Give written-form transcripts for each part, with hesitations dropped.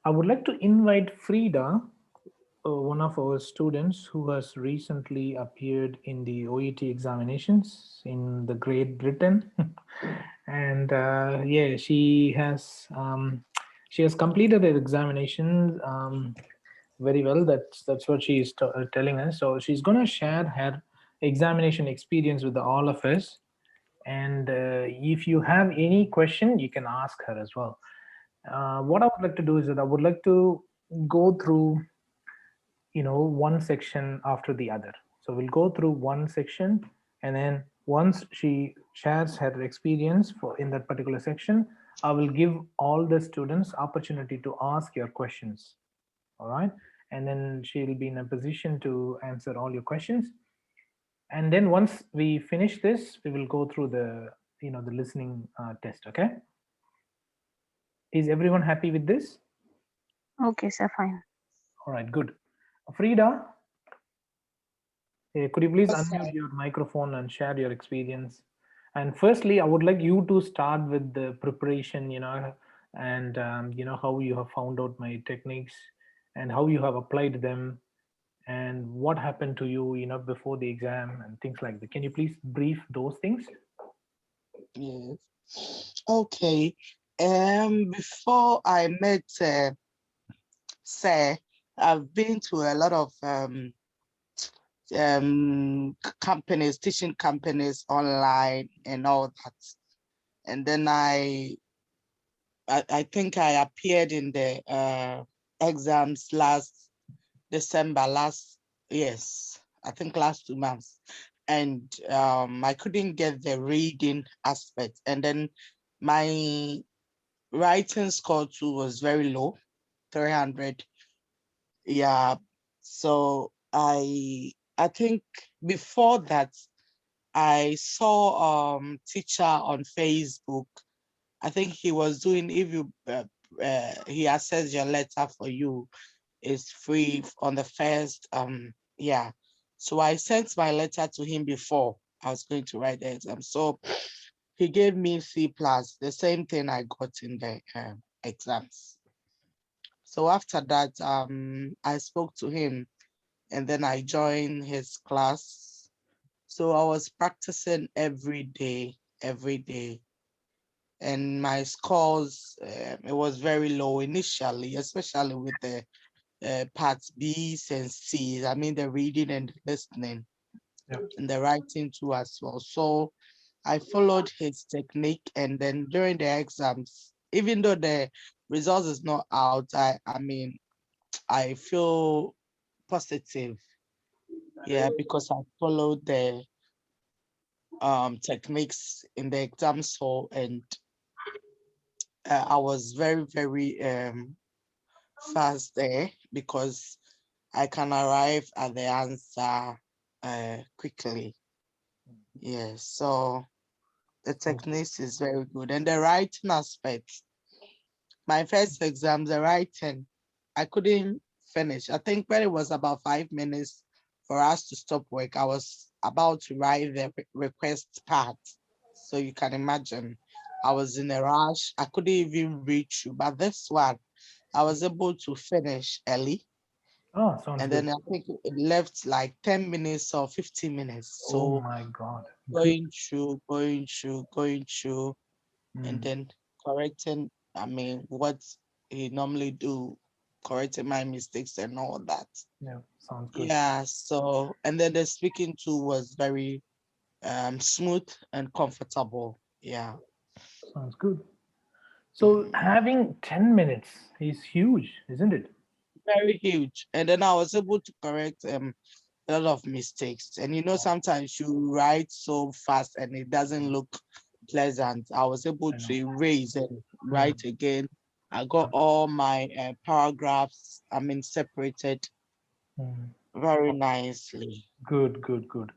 I would like to invite Frida, one of our students who has recently appeared in the OET examinations in the Great Britain, and yeah, she has completed her examinations very well. That's what she is telling us. So she's going to share her examination experience with all of us. And if you have any question, you can ask her as well. What I would like to do is that I would like to go through, one section after the other. So we'll go through one section, and then once she shares her experience for in that particular section, I will give all the students opportunity to ask your questions. All right, and then she'll be in a position to answer all your questions. And then once we finish this, we will go through the listening test. Okay, is everyone happy with this? Okay, sir, fine. All right, good. Frida, could you please Yes, sir. unmute your microphone and share your experience? And firstly, I would like you to start with the preparation, and how you have found out my techniques and how you have applied them and what happened to you, before the exam and things like that. Can you please brief those things? Yes. Okay. Before I met Sir, I've been to a lot of companies, teaching companies online and all that. And then I think I appeared in the exams last December, yes, I think last 2 months. And I couldn't get the reading aspect. And then my writing score too was very low, 300. Yeah. So I think before that, I saw teacher on Facebook. I think he was doing, if you he assessed your letter for you, is free on the first. Yeah. So I sent my letter to him before I was going to write the exam. So he gave me C plus, the same thing I got in the exams. So after that, I spoke to him, and then I joined his class. So I was practicing every day, and my scores, it was very low initially, especially with the parts B's and C's. I mean, the reading and listening, Yeah. and the writing too as well. So I followed his technique, and then during the exams, even though the results is not out, I feel positive. Yeah, because I followed the techniques in the exams hall, and I was very fast there because I can arrive at the answer quickly. Yes, so the techniques is very good. And the writing aspect, my first exam, the writing, I couldn't finish. I think when it was about 5 minutes for us to stop work, I was about to write the request part. So you can imagine, I was in a rush. I couldn't even read through. But this one, I was able to finish early. Oh, sounds And good. then I think it left like 10 minutes or 15 minutes. Oh So my God. Good. going through, and Mm. then correcting, what he normally do, correcting my mistakes and all that. Yeah, sounds good. Yeah, so, and then the speaking too was very smooth and comfortable. Yeah. Sounds good. So Mhm. having 10 minutes is huge, isn't it? Very huge. And then I was able to correct a lot of mistakes. And sometimes you write so fast and it doesn't look pleasant. I was able I to know. erase and Mm. write again. I got all my paragraphs, separated Mm. very nicely. Good, good, good.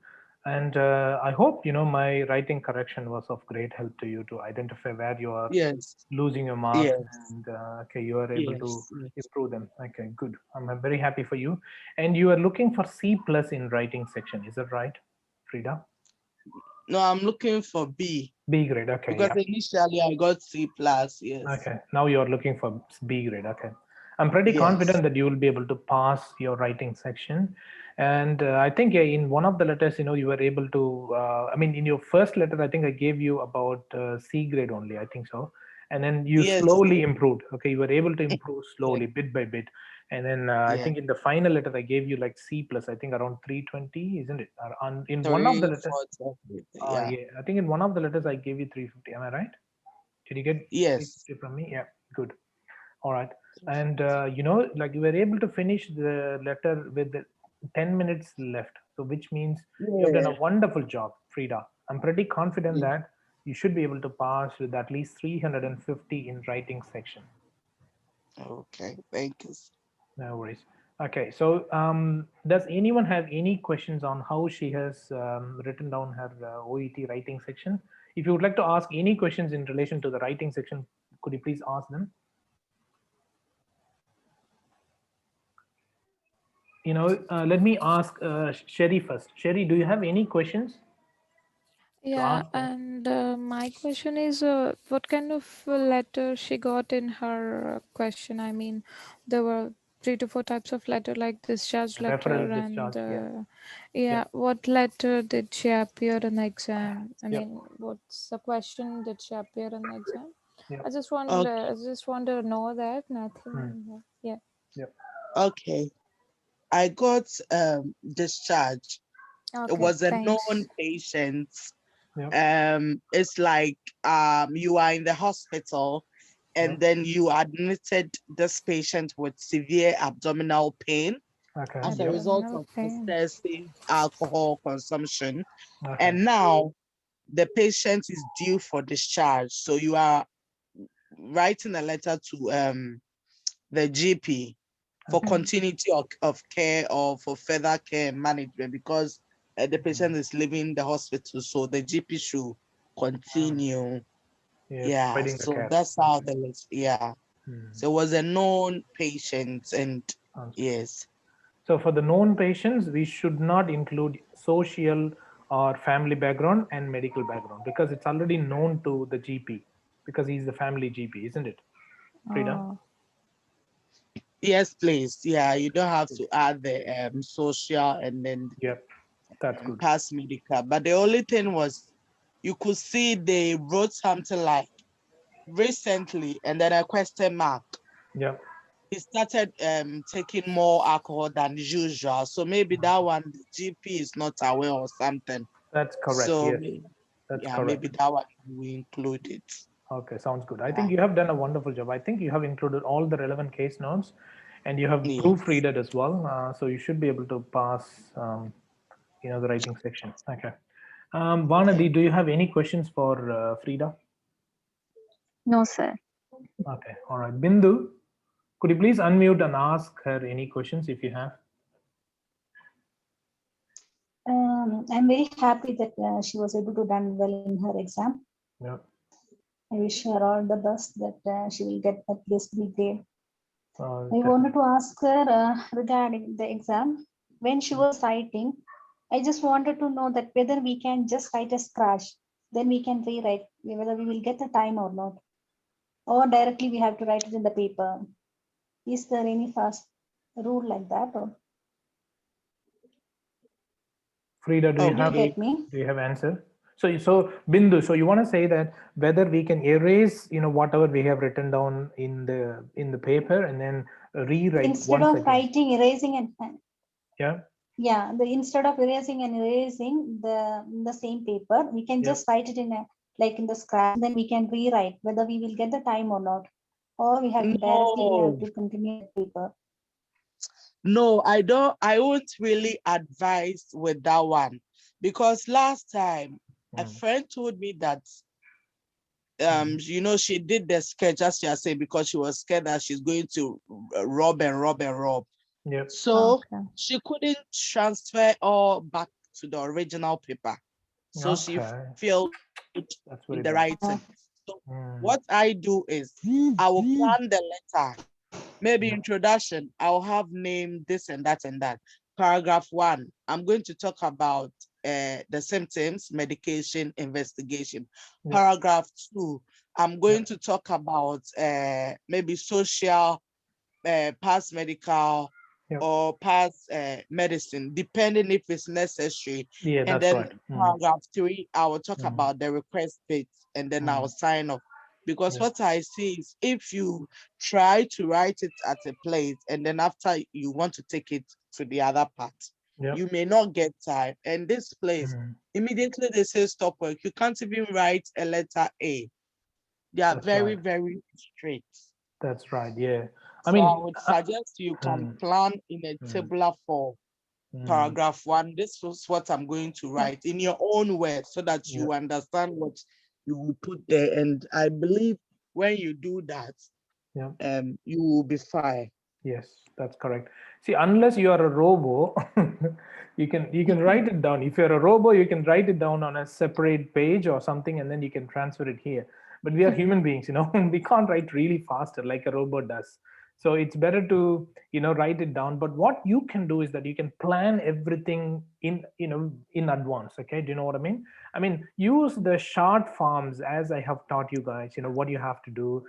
And I hope my writing correction was of great help to you to identify where you are Yes, losing your marks, yes, and okay, you are able to yes. improve them. Okay, good. I'm very happy for you. And you are looking for C plus in writing section, is that right, Frida? No, I'm looking for B B grade. Okay, because yeah. initially I got C plus. Yes. Okay, now you are looking for B grade. Okay, I'm pretty Yes. confident that you will be able to pass your writing section. And I think, yeah, in one of the letters, you were able to, I mean, in your first letter, I think I gave you about C grade only, I think so. And then you Yes. slowly improved. Okay, you were able to improve Yes. slowly, bit by bit. And then I Yes. think in the final letter, I gave you like C plus, I think around 320, isn't it? Or in one of the Three, letters, 4, yeah. yeah, I think in one of the letters I gave you 350. Am I right? Did you get Yes. 350 from me? Yeah, good. All right. And like you were able to finish the letter with 10 minutes left. So, which means you have done a Yeah. wonderful job, Frida. I'm pretty confident that you should be able to pass with at least 350 in writing section. Okay. Thank you. No worries. Okay, so does anyone have any questions on how she has written down her OET writing section? If you would like to ask any questions in relation to the writing section, could you please ask them? Let me ask Sherry first. Sherry, do you have any questions to Yeah, ask her? and my question is, what kind of letter she got in her question? I mean, there were 3 to 4 types of letter, like discharge letter, Referral and discharge. Yeah. yeah, Yep. what letter did she appear in the exam? I Yep. mean, what's the question did she appear in the exam? Yep. Okay. I just want to know that. Hmm. Nothing. Yeah. Yep. Okay. I got discharged. It Okay. was a known Thanks. patient. Yep. It's like you are in the hospital and Yep. then you admitted this patient with severe abdominal pain Okay. as a Yep. result Abdominal of pain. excessive alcohol consumption. Okay. And now the patient is due for discharge. So you are writing a letter to the GP for Okay. Mm. continuity of care or for further care and management because the patient is leaving the hospital. So the GP should Mm. continue. Yeah, Yeah, providing the so care. that's how Okay. the list, yeah. Hmm. So it was a known patient and Sounds good. yes. So for the known patients, we should not include social or family background and medical background because it's already known to the GP because he's the family GP, isn't it, Frida? Oh. Yes, please. Yeah, you don't have to add the social and then Yep, that's good. past medical. But the only thing was you could see they wrote something like recently and then a question mark. Yep, He started taking more alcohol than usual. So maybe that one the GP is not aware or something. that's correct. So Yes, that's yeah, maybe correct. that one we include it. Okay, sounds good. I think Yeah. you have done a wonderful job. I think you have included all the relevant case notes and you have Yes. proofread it as well. So you should be able to pass, the writing section. Okay. Okay. Vanadi, do you have any questions for Frida? No, sir. Okay, all right. Bindu, could you please unmute and ask her any questions if you have? I'm very happy that she was able to done well in her exam. Yeah. I wish her all the best that she will get at least B grade. I wanted Definitely. to ask her regarding the exam. When she was writing, I just wanted to know that whether we can just write a scratch, then we can rewrite, whether we will get the time or not, or directly we have to write it in the paper. Is there any fast rule like that? Or Frida, do you did you have Okay. a get me? answer? So Bindu, so you want to say that whether we can erase, whatever we have written down in the paper and then rewrite Instead once of again. writing, erasing, and Yeah. yeah, the instead of erasing and erasing the same paper, we can Yep. just write it in a like in the scratch, then we can rewrite whether we will get the time or not, or we have to directly we have No, to continue the paper. no, I won't really advise with that one because last time a Mm. friend told me that Mhm. she did the sketch as you are saying because she was scared that she's going to rob and rob and rob. Yep. So Okay. she couldn't transfer all back to the original paper. So she Okay. failed That's in very the bad. writing. So Mm. what I do is I will plan the letter. Maybe Yep. introduction, I'll have name this and that and that. Paragraph 1, I'm going to talk about the symptoms, medication, investigation. Yep. Paragraph 2, I'm going Yep. to talk about maybe social pass medical Yep. or pass medicine, depending if it's necessary. Yeah, And that's then right. paragraph 3, I will talk Mm. about the request bit, and then I'll sign off. Because Yeah. what I see is if you try to write it at a place and then after you want to take it to the other part, Yep. you may not get time. And this place, Mm. immediately they say stop work. You can't even write a letter A. They are That's very, right. very strict. That's right. Yeah. I So I mean, would suggest you can mm, plan in a mm, tabular form. mm, Paragraph 1, this was what I'm going to write in your own words so that yeah. you understand what you will put there. And I believe when you do that, Yeah. you will be fine. Yes, that's correct. See, unless you are a robo, you can write it down. If you're a robo, you can write it down on a separate page or something, and then you can transfer it here. But we are human beings, we can't write really faster like a robot does. So it's better to write it down. But what you can do is that you can plan everything in advance. Okay, do you know what I mean? I mean, use the short forms as I have taught you guys. What you have to do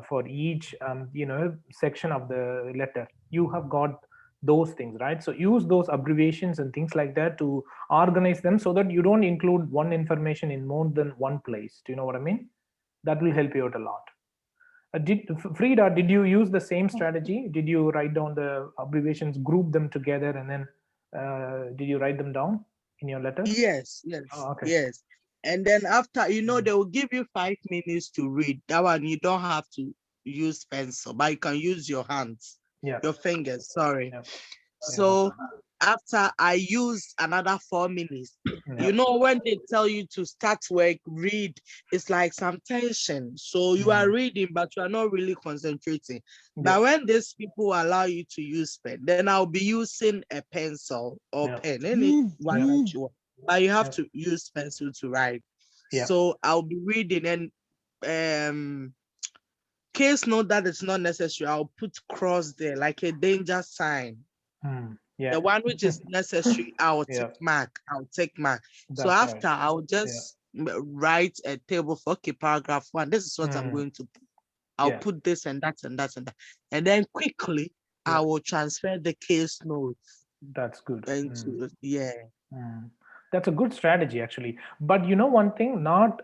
for each section of the letter. You have got those things, right? So use those abbreviations and things like that to organize them so that you don't include one information in more than one place. Do you know what I mean? That will help you out a lot. Frida, did you use the same strategy? Did you write down the abbreviations, group them together, and then did you write them down in your letter? Yes, Oh, yes, okay. yes. And then after, they will give you 5 minutes to read. That one, you don't have to use pencil, but you can use your hands, Yeah. your fingers, sorry. Yeah. So after I use another 4 minutes, Yeah. when they tell you to start work, read, it's like some tension. So you are reading, but you are not really concentrating. Yeah. But when these people allow you to use pen, then I'll be using a pencil or Yeah. pen, any one that you want. But you have Yeah. to use pencil to write. Yeah. So I'll be reading, and case note that it's not necessary, I'll put cross there like a danger sign. Yeah. The one which is necessary, I'll Yeah. take mark. So That's right. after, I'll just write a table for, okay, paragraph 1. This is what I'm going to put. I'll Yeah. put this and that and that and that. And then quickly, I will transfer the case notes That's good. into, That's a good strategy, actually. But one thing, not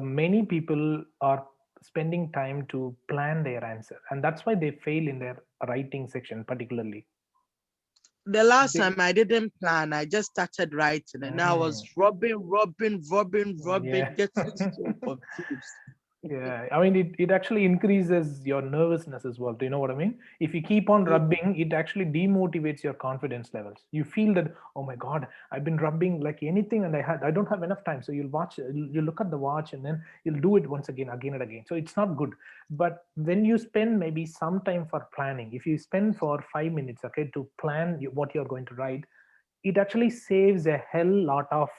many people are spending time to plan their answer, and that's why they fail in their writing section, particularly. The last They- time I didn't plan, I just started writing and I was rubbing, yeah. getting so confused. Yeah, I mean, it actually increases your nervousness as well. Do you know what I mean? If you keep on rubbing, it actually demotivates your confidence levels. You feel that, oh my God, I've been rubbing like anything, and I don't have enough time. So you look at the watch, and then you'll do it once again, again and again. So it's not good. But when you spend maybe some time for planning, if you spend for 5 minutes, okay, to plan what you're going to write, it actually saves a hell lot of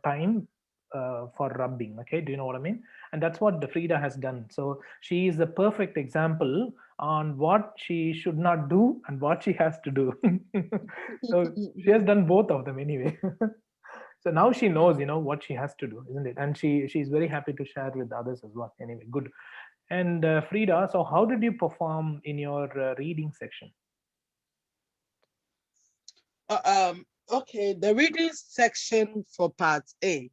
time for rubbing. Okay, do you know what I mean? And that's what the Frida has done. So she is the perfect example on what she should not do and what she has to do. So she has done both of them anyway. So now she knows what she has to do, isn't it? And she's very happy to share with others as well. Anyway, good. And Frida, so how did you perform in your reading section? Okay, the reading section for part A.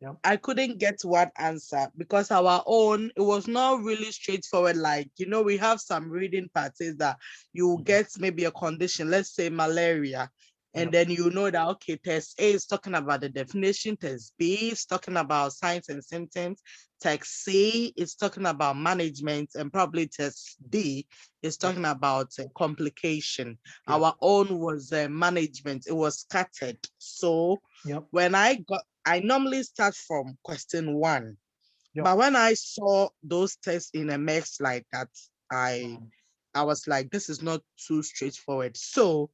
Yeah. I couldn't get one answer because our own, it was not really straightforward. Like, we have some reading parts that you get maybe a condition, let's say malaria, and then that, okay, test A is talking about the definition, test B is talking about signs and symptoms, text C is talking about management, and probably test D is talking about complication. Our own was management. It was scattered. So when I normally start from question 1, but when I saw those tests in a mix like that, I was like, this is not too straightforward. So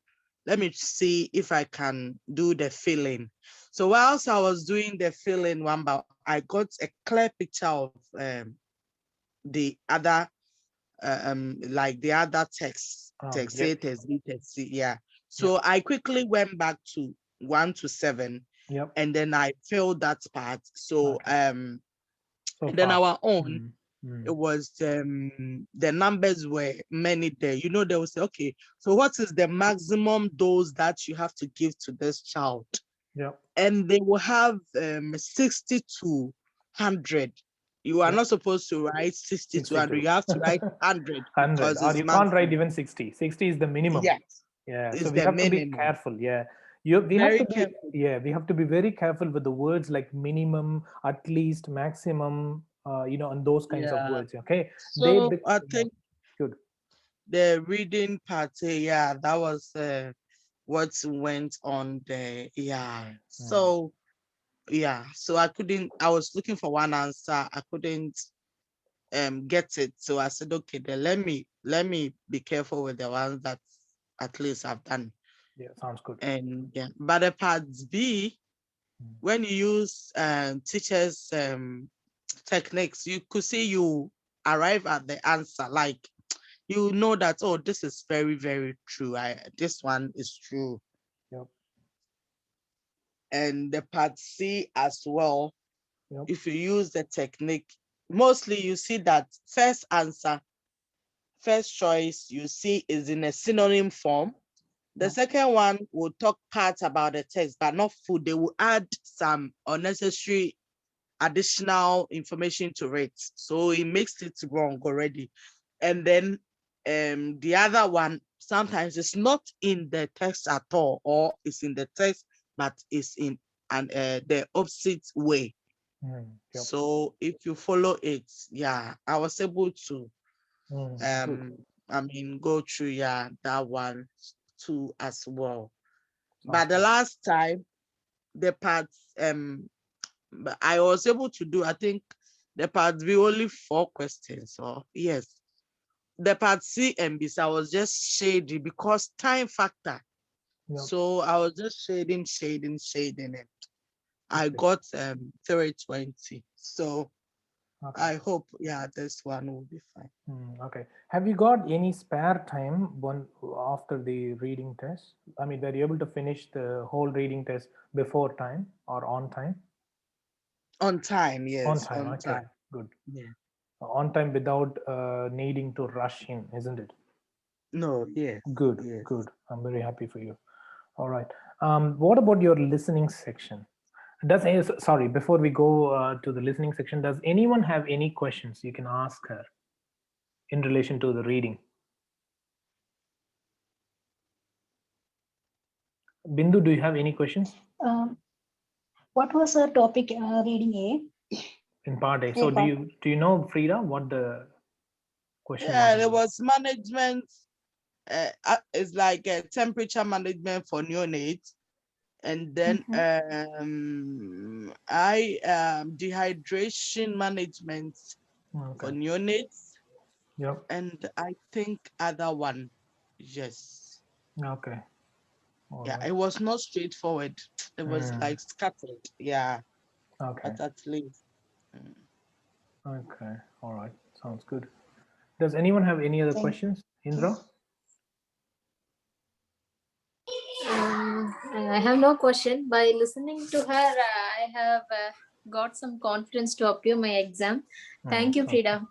let me see if I can do the filling. So whilst I was doing the filling one, but I got a clear picture of the other, like the other text A, text B, text C, So I quickly went back to 1 to 7. And then I filled that part. So So and then fast. our own, Mm. It was the numbers were many there. You know, they will say, okay, so what is the maximum dose that you have to give to this child? Yeah. And they will have 60 to 100. You are Yeah. not supposed to write 60 to 100. 62. You have to write 100 100, because or it's you can't write maximum. even 60. 60 is the minimum. Yes, Yeah, so it's we the have to be minimum. careful. Yeah, we have Very to be. careful. Yeah, we have to be very careful with the words like minimum, at least, maximum. And those kinds of Yeah. words. Okay, So I yeah, think good. the reading part, yeah, that was what went on there. Yeah. So yeah, so I was looking for one answer. I couldn't get it. So I said, okay, then let me be careful with the ones that at least I've done. Yeah, sounds good. And yeah, but the parts B, when you use teachers techniques, you could see you arrive at the answer. Like you know that, oh, this is very, very true. This one is true. Yep. And the part C as well, Yep. if you use the technique, mostly you see that first answer, first choice you see is in a synonym form. The Yep. second one will talk parts about the text, but not full. They will add some unnecessary additional information to it. So it makes it wrong already. And then the other one, sometimes it's not in the text at all, or it's in the text, but it's in the opposite way. Yep. So if you follow it, yeah, I was able to Good. go through that one too as well. Sounds But the good. last time the parts but I was able to do, I think the part B only 4 questions. Or yes, the part C and B, so I was just shady because time factor. Yep. So I was just shading it. I Okay. got 320. So Okay. I hope this one will be fine. Okay. Have you got any spare time after the reading test? I mean, were you able to finish the whole reading test before time or on time? On time, On yes, time. on Okay. time. Good. Yeah. On time without needing to rush in, isn't it? No, yes, Good. yes. Good. I'm very happy for you. All right. What about your listening section? Sorry, before we go to the listening section, does anyone have any questions you can ask her in relation to the reading? Bindu, do you have any questions What was the topic reading A? in part A? A So part. do you know, Frida, what the question was Yeah, there about? was management. It's like a temperature management for neonates. And then dehydration management for Okay. neonates. Yep. And I think other one, yes. Okay. All Yeah, right. it was not straightforward. It was like scattered. Yeah, Okay. but at least. Okay. All right. Sounds good. Does anyone have any other Thank questions? Indra? I have no question. By listening to her, I have got some confidence to appear my exam. Thank you, Frida.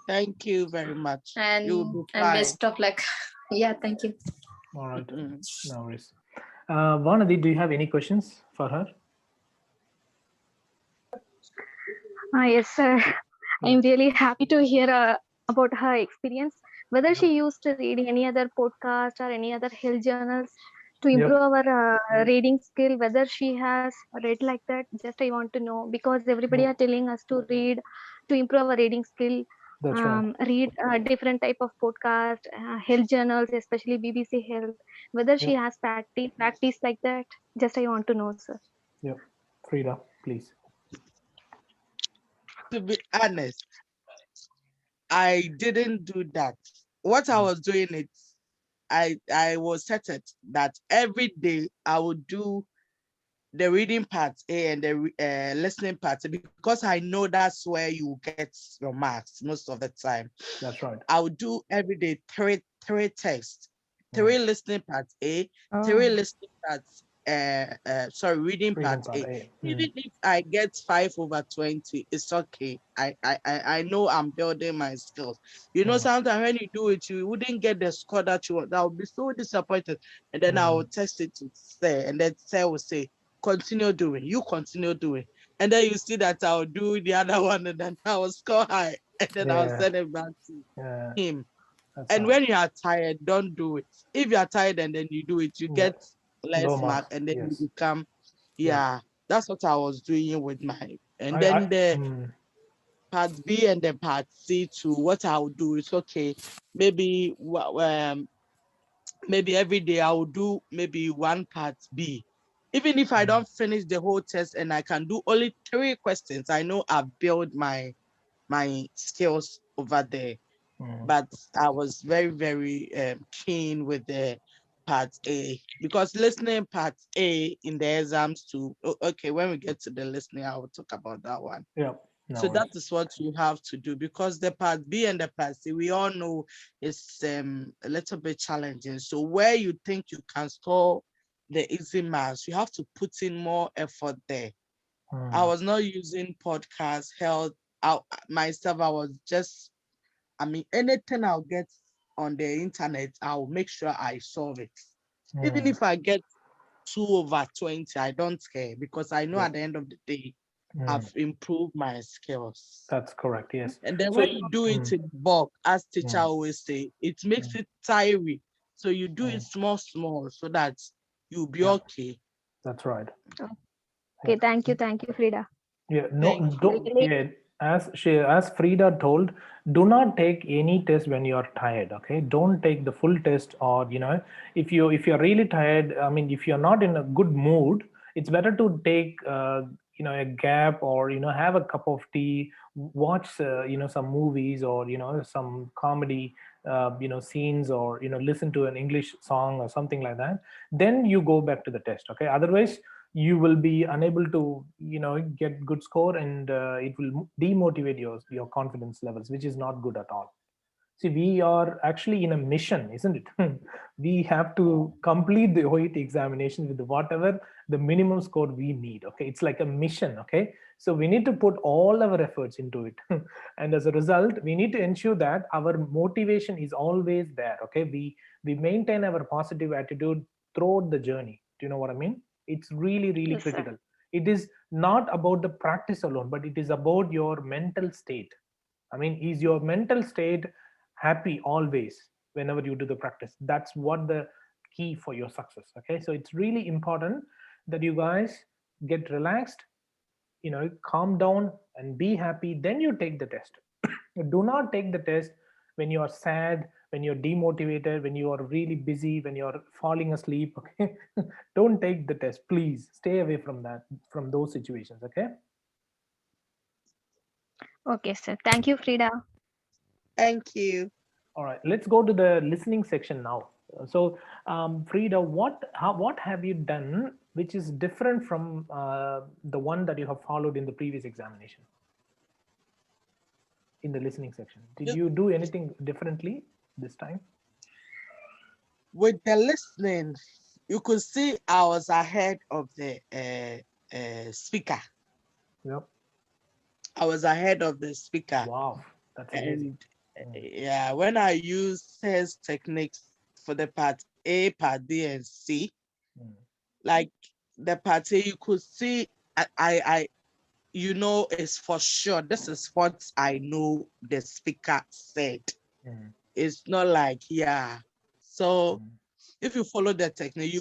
Thank you very much. And You'll be fine. best of luck. Yeah, thank you. All right. No worries. Vanadi, do you have any questions for her? Yes, sir. I'm really happy to hear about her experience. Whether she used to read any other podcast or any other health journals to improve our reading skill, whether she has read like that, just I want to know, because everybody are telling us to read to improve our reading skill. That's right. Read different type of podcast, health journals, especially BBC Health. Whether she has practice like that, just I want to know, sir. Yep. Frida, please. To be honest, I didn't do that. What I was doing it, I was set it that every day I would do the reading part A and the listening part, because I know that's where you get your marks most of the time. That's right. I would do every day three tests, 3 listening parts A, 3 listening parts reading Reading part part A. A. Even if I get 5/20, it's okay. I know I'm building my skills. You know, sometimes when you do it, you wouldn't get the score that you want. I will be so disappointed. And then I will text it to Say, and then Say will say, continue doing, you continue doing. And then you see that I'll do the other one, and then I will score high, and then I'll Yeah. send it back to Yeah. him. That's And right. when you are tired, don't do it. If you are tired and then you do it, you Yeah. get Low less mark, marks. and then you Yes. become, Yeah. yeah. That's what I was doing with my. And I then the mm, part B and the part C too. What I will do is okay. Maybe maybe every day I will do maybe one part B. Even if I don't finish the whole test and I can do only 3 questions, I know I've built my skills over there. But I was very, very keen with the part A, because listening part A in the exams too. Okay, when we get to the listening, I will talk about that one. yeah. No So that worries. is what you have to do, because the part B and the part C, we all know it's a little bit challenging. So where you think you can score the easy marks, you have to put in more effort there. I was not using podcasts, held out myself. I was just, I mean, anything I'll get on the internet, I'll make sure I solve it. Even if I get 2/20, I don't care, because I know Yeah. at the end of the day, I've improved my skills. That's correct. Yes. And then So when you do it in bulk, as teacher always say, it makes it tiring. So you do it small, small, so that you'll be yeah, okay. that's right. Okay, thank you, Frida. Yeah, no, Thank you. don't. Yeah, as Frida told, do not take any test when you are tired. Okay, don't take the full test, or if you're really tired. I mean, if you're not in a good mood, it's better to take a gap, or have a cup of tea, watch some movies, or some comedy scenes, or listen to an English song or something like that. Then you go back to the test. Okay, otherwise you will be unable to get good score, and it will demotivate your confidence levels, which is not good at all. See, we are actually in a mission, isn't it? We have to complete the OET examination with whatever the minimum score we need. Okay, it's like a mission. Okay, so we need to put all our efforts into it, and as a result, we need to ensure that our motivation is always there. Okay, we maintain our positive attitude throughout the journey. Do you know what I mean? It's really, really Yes, sir. critical. It is not about the practice alone, but it is about your mental state. I mean, is your mental state happy always whenever you do the practice? That's what the key for your success. Okay, so it's really important that you guys get relaxed, calm down and be happy. Then you take the test. Do not take the test when you are sad, when you're demotivated, when you are really busy, when you're falling asleep. Okay, don't take the test, please. Stay away from that, from those situations. Okay. Okay, sir. Thank you, Frida. Thank you. All right, let's go to the listening section now. So, Frida, what have you done which is different from the one that you have followed in the previous examination? In the listening section, did You- you do anything differently this time? With the listening, you could see I was ahead of the speaker. Yep. I was ahead of the speaker. Wow, that's amazing. And yeah, when I use his techniques for the part A, part B, and C, like the part A, you could see it's for sure. This is what I know the speaker said. It's not like, yeah. So if you follow the technique,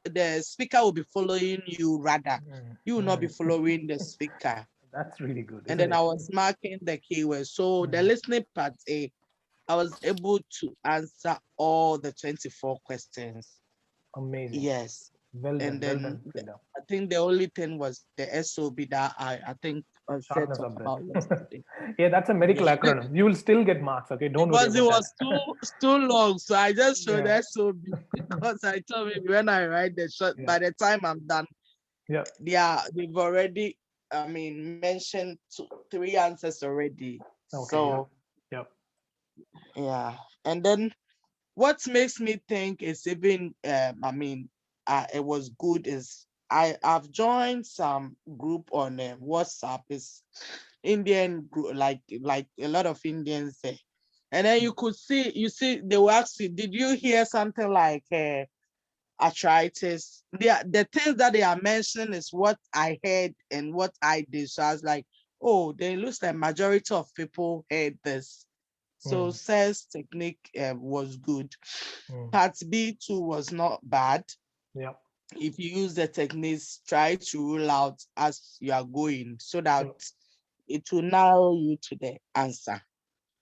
the speaker will be following you rather. You will not be following the speaker. That's really good, And isn't then I it? was marking the keywords. So the listening part A, I was able to answer all the 24 questions. Amazing. Yes. Well And done, well then done, Frida. I think the only thing was the SOB that I think I said Sharpness talk of breath. about yesterday. Yeah, that's a medical Yeah. acronym. You will still get marks. Okay, don't worry Because it about was that. too long. So I just showed Yeah. SOB because I thought maybe when I write the short, Yeah. by the time I'm done, Yeah. yeah, they've already, mentioned 3 answers already. Okay. So Yeah. yeah. And then what makes me think it's even it was good is I've joined some group on WhatsApp. It's Indian group, like a lot of Indians there, and then you see they will ask you, did you hear something like arthritis? The things that they are mentioning is what I heard and what I did. So I was like, oh, they looks like majority of people heard this. So sales technique was good. Part B too was not bad. Yeah. If you use the techniques, try to rule out as you are going so that it will narrow you to the answer.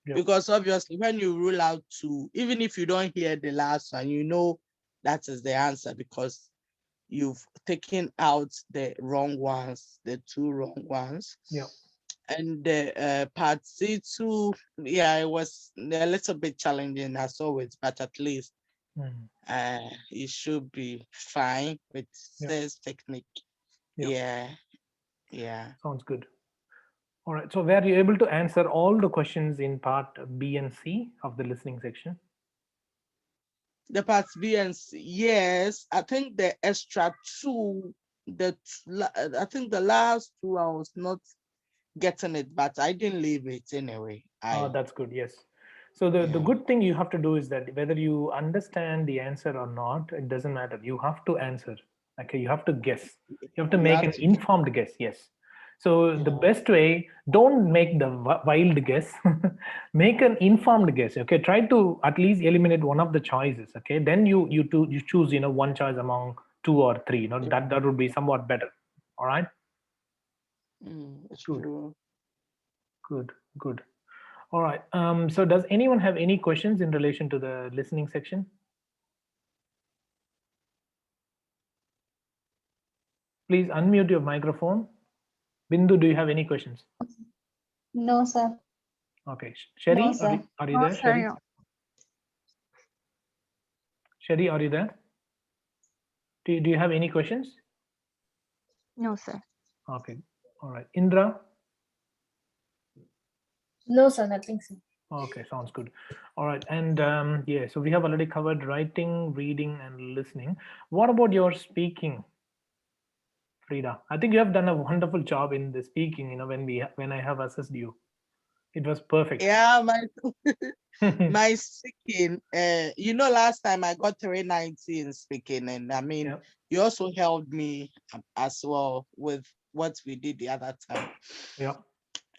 Yeah. Because obviously when you rule out two, even if you don't hear the last one, you know that is the answer because you've taken out the wrong ones, the two wrong ones. Yeah. And the part C2, yeah, it was a little bit challenging as always, but at least you should be fine with sales technique. Yeah. Sounds good. All right. So were you able to answer all the questions in part B and C of the listening section? The part B and C, yes. I think the extra two, I think the last two I was not getting it, but I didn't leave it anyway. That's good. Yes. So the good thing you have to do is that whether you understand the answer or not, it doesn't matter. You have to answer. Okay. You have to guess. You have to You make have an to informed guess. Yes. So the Yeah. best way, don't make the wild guess. Make an informed guess. Okay. Try to at least eliminate one of the choices. Okay. Then you choose one choice among two or three. That would be somewhat better. All right. It's Good. true. Good. Good. All right. So does anyone have any questions in relation to the listening section? Please unmute your microphone. Bindu, do you have any questions? No, sir. Okay. No, Sherry, sir. are you No, there? sir. Sherry? No. Sherry, are you there? Do you have any questions? No, sir. Okay. All right. Indra? No, sir, nothing, sir. Okay, sounds good. All right. And yeah, so we have already covered writing, reading, and listening. What about your speaking, Frida? I think you have done a wonderful job in the speaking, when I have assessed you. It was perfect. Yeah, my speaking, last time I got 390 in speaking, and I mean, Yeah. you also helped me as well with what we did the other time. Yeah.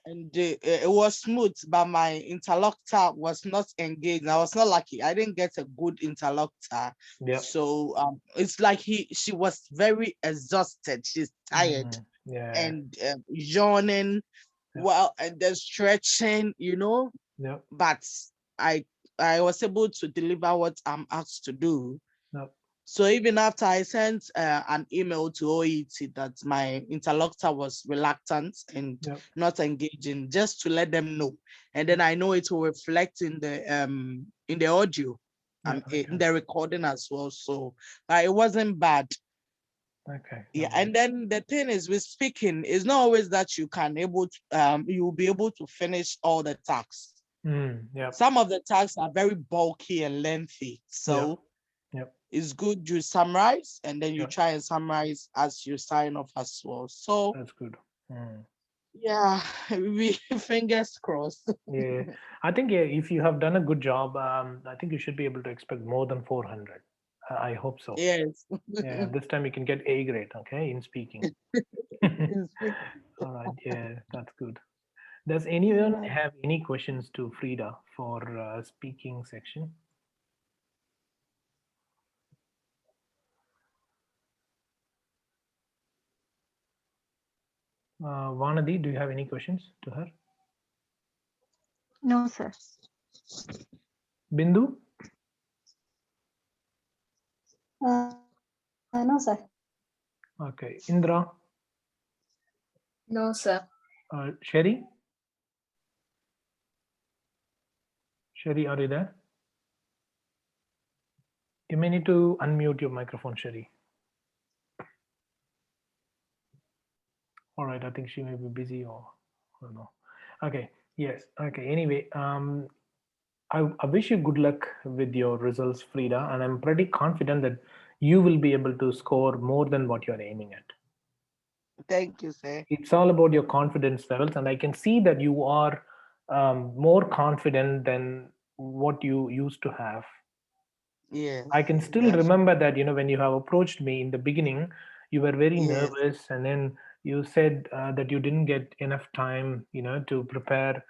And it was smooth, but my interlocutor was not engaged. I was not lucky. I didn't get a good interlocutor. Yeah. So it's like she was very exhausted. She's tired Yeah. and yawning, well, and then stretching, Yeah. but I I was able to deliver what I'm asked to do. Yeah. So even after I sent an email to OET that my interlocutor was reluctant and Yeah. not engaging, just to let them know, and then I know it will reflect in the audio, Yeah. in the recording as well. So it wasn't bad. Okay. Yeah, and then the thing is with speaking, it's not always that you'll be able to finish all the tasks. Yeah. Some of the tasks are very bulky and lengthy, so Yep. it's good you summarize and then you Yep. try and summarize as you sign off as well. So That's good. yeah, we fingers crossed. Yeah. I think if you have done a good job, I think you should be able to expect more than 400. I hope so. Yes. Yeah. This time you can get A grade. Okay, in speaking. All right. Yeah, that's good. Does anyone have any questions to Frida for speaking section? Vanadi, do you have any questions to her? No, sir. Bindu? No, sir. Okay. Indra? No, sir. Sherry? Sherry, are you there? You may need to unmute your microphone, Sherry. All right, I think she may be busy or I don't know. Okay, yes. Okay. Anyway, I wish you good luck with your results, Frida, and I'm pretty confident that you will be able to score more than what you're aiming at. Thank you, sir. It's all about your confidence levels, and I can see that you are more confident than what you used to have. Yes, I can still that's remember that, when you have approached me in the beginning, you were very yes, nervous, and then you said that you didn't get enough time, to prepare.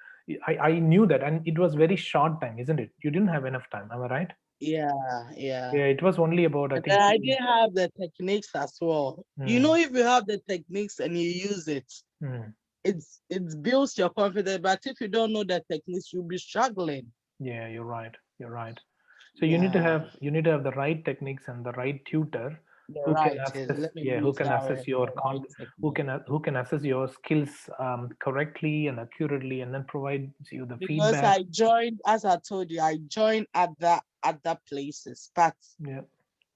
I knew that, and it was very short time, isn't it? You didn't have enough time. Am I right? yeah, yeah. Yeah, it was only about, I And then think, I didn't have the techniques as well. You know, mm, if you have the techniques and you use it, mm, it builds your confidence. But if you don't know the techniques, you'll be struggling. yeah, you're right. You're right. So Yeah, you need to have the right techniques and the right tutor the who can right is assess, let me yeah, who use can that assess word, your the right technique. who can assess your skills correctly and accurately, and then provide you the Because feedback. I joined, as I told you, I joined other places, but Yeah.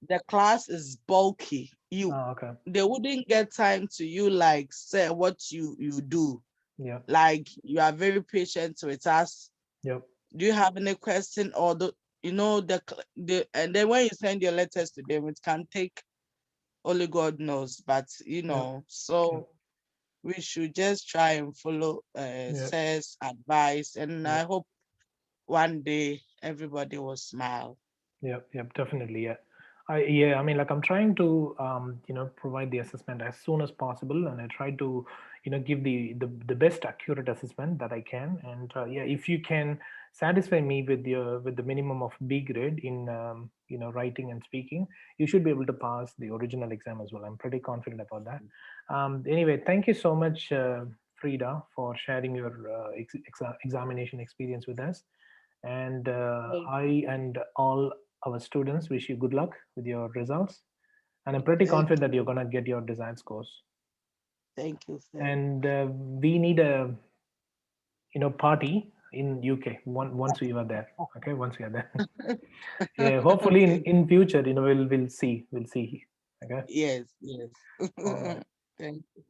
the class is bulky. Oh, okay. They wouldn't get time to you like say what you do. Yeah. Like you are very patient with us. Yep. Do you have any question or the and then when you send your letters to them, it can take only God knows. But Yep. Yep. so we should just try and follow Yep. Sir's advice, and Yep. I hope one day everybody will smile. Yep, yep, definitely. Yeah. I mean, like I'm trying to, provide the assessment as soon as possible, and I try to, give the best accurate assessment that I can. And yeah, if you can satisfy me with the minimum of B grade in, writing and speaking, you should be able to pass the original exam as well. I'm pretty confident about that. Anyway, thank you so much, Frida, for sharing your examination experience with us. And Thank I and all our students wish you good luck with your results. And I'm pretty thank confident that you're going to get your desired scores. thank you, sir. And we need a party in UK once we were there. Okay, once we are there. Yeah, hopefully Okay. in future, we'll see. Okay. Yes, yes. All right. Thank you.